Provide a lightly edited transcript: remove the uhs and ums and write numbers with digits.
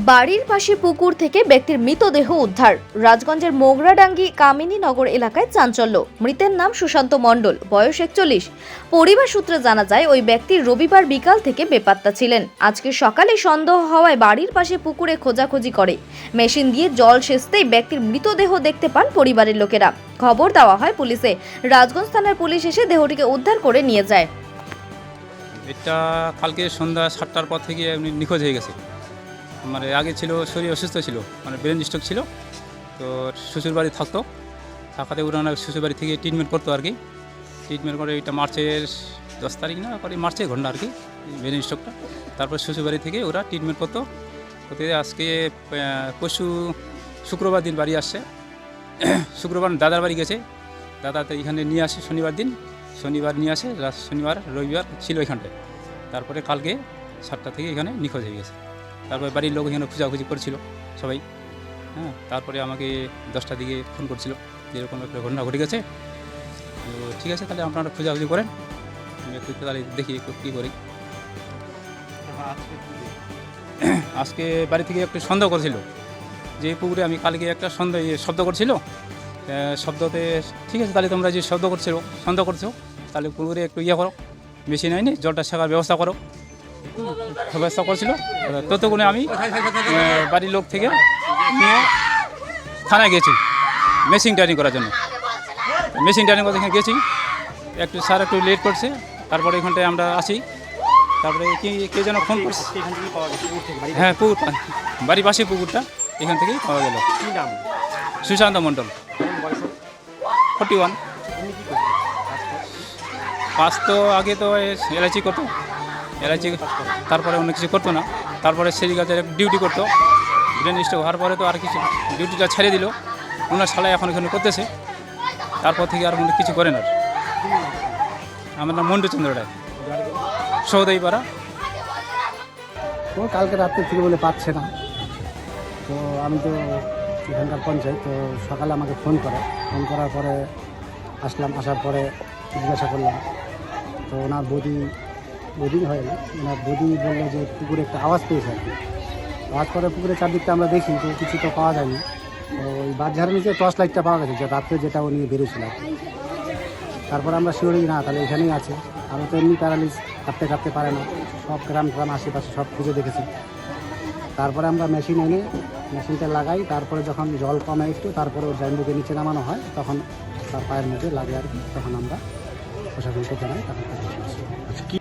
বাড়ির পাশে পুকুর থেকে ব্যক্তির মৃতদেহ উদ্ধার। রাজগঞ্জের মোগরাডাঙ্গি কামিনীনগর এলাকায় চাঞ্চল্য। মৃতের নাম সুশান্ত মণ্ডল, বয়স 41। পরিবার সূত্রে জানা যায় ওই ব্যক্তি রবিবার বিকাল থেকে বেপাত্তা ছিলেন। আজকে সকালে সন্দেহ হওয়ায় বাড়ির পাশে পুকুরে খোঁজাখুঁজি করে মেশিন দিয়ে জল সেচতেই ব্যক্তির মৃতদেহ দেখতে পান পরিবারের লোকেরা। খবর দেওয়া হয় পুলিশে। রাজগঞ্জ থানার পুলিশ এসে দেহটিকে উদ্ধার করে নিয়ে যায়। এটা কালকে সন্ধ্যা 7টার পর থেকে এমনি নিখোঁজ হয়ে গেছে। মানে আগে ছিল, শরীর অসুস্থ ছিল, মানে ব্রেন স্ট্রোক ছিল। তো শ্বশুরবাড়ি থাকাতে ওরা শ্বশুরবাড়ি থেকে ট্রিটমেন্ট করতো আর কি। ট্রিটমেন্ট করে এটা মার্চের 10 তারিখ না করে মার্চের ঘন্টা আর কি ব্রেন স্ট্রোকটা। তারপর শ্বশুরবাড়ি থেকে ওরা ট্রিটমেন্ট করতো। আজকে পরশু শুক্রবার দিন বাড়ি আসছে। শুক্রবার দাদার বাড়ি গেছে, দাদা তো এখানে নিয়ে আসে শনিবার নিয়ে আসে। শনিবার রবিবার ছিল এখানটায়। তারপরে কালকে 7টা থেকে এখানে নিখোঁজ হয়ে গেছে। তারপরে বাড়ির লোক এখানে খোঁজাখুঁজি করছিল সবাই। হ্যাঁ, তারপরে আমাকে 10টার দিকে ফোন করছিল যে এরকম একটা ঘটনা ঘটে গেছে। তো ঠিক আছে, তাহলে আপনারা খোঁজাখুঁজি করেন, আমি একটু তাহলে দেখি কী করি। আজকে বাড়ি থেকে একটু সন্দেহ করছিল যে এই পুকুরে আমি কালকে একটা শব্দ করছিল। শব্দতে ঠিক আছে, তাহলে তোমরা যে সন্দেহ করছো তাহলে পুকুরে একটু করো, মেশিন আইনি জলটা শেখার ব্যবস্থা করো। ব্যবস্থা করছিল, ততক্ষণে আমি বাড়ির লোক থেকে নিয়ে থানায় গেছি মেশিন ট্রেনিং করার জন্য। মেশিন ট্রেনিং করতে এখানে গেছি, স্যার একটু লেট করছে। তারপরে এখানটায় আমরা আসি। তারপরে কে যেন ফোন করছে। হ্যাঁ, পুকুর বাড়ির পাশে পুকুরটা, এখান থেকেই পাওয়া গেল। সুশান্ত মণ্ডল, 41। পাস তো আগে তো এলআইসি করতো, তারপরে অন্য কিছু করতো না। তারপরে সেরিকালচারে ডিউটি করতো। ব্রেন স্ট্রোক হওয়ার পরে তো আর কিছু ডিউটিটা ছেড়ে দিল। ওনার শালায় এখন এখানে করতেছে। তারপর থেকে আর কোনো কিছু করে না। আমার নাম মন্টুচন্দ্র রায়, সৌদাইপাড়া। ও কালকে রাত্রে থেকে বলে পাচ্ছে না। তো আমি তো এখানকার পঞ্চায়েত, তো সকালে আমাকে ফোন করার পরে আসলাম। আসার পরে জিজ্ঞাসা করলাম, তো ওনার বদি হয় না, ওনার বদি বললো যে পুকুরে একটা আওয়াজ পেয়েছে আর কি। আওয়াজ করে পুকুরের চারদিকটা আমরা দেখি, তো কিছু তো পাওয়া যায়নি। তো ওই বাঁশঝাড়ের নিচে টর্চ লাইটটা পাওয়া গেছে, যে রাত্রে যেটা ও নিয়ে বেরিয়েছিল আর কি। তারপরে আমরা শিওরি না, তাহলে এখানেই আছে। আরও তো এমনি প্যারালিস, কাঁপতে পারে না। সব গ্রাম আশেপাশে সব খুঁজে দেখেছি। তারপরে আমরা মেশিনটা লাগাই। তারপরে যখন জল কমে একটু, তারপরে ওর জাইনবুকে নিচে নামানো হয়, তখন তার পায়ের মধ্যে লাগে আর কি। তখন আমরা প্রশাসনকে জানাই, তখন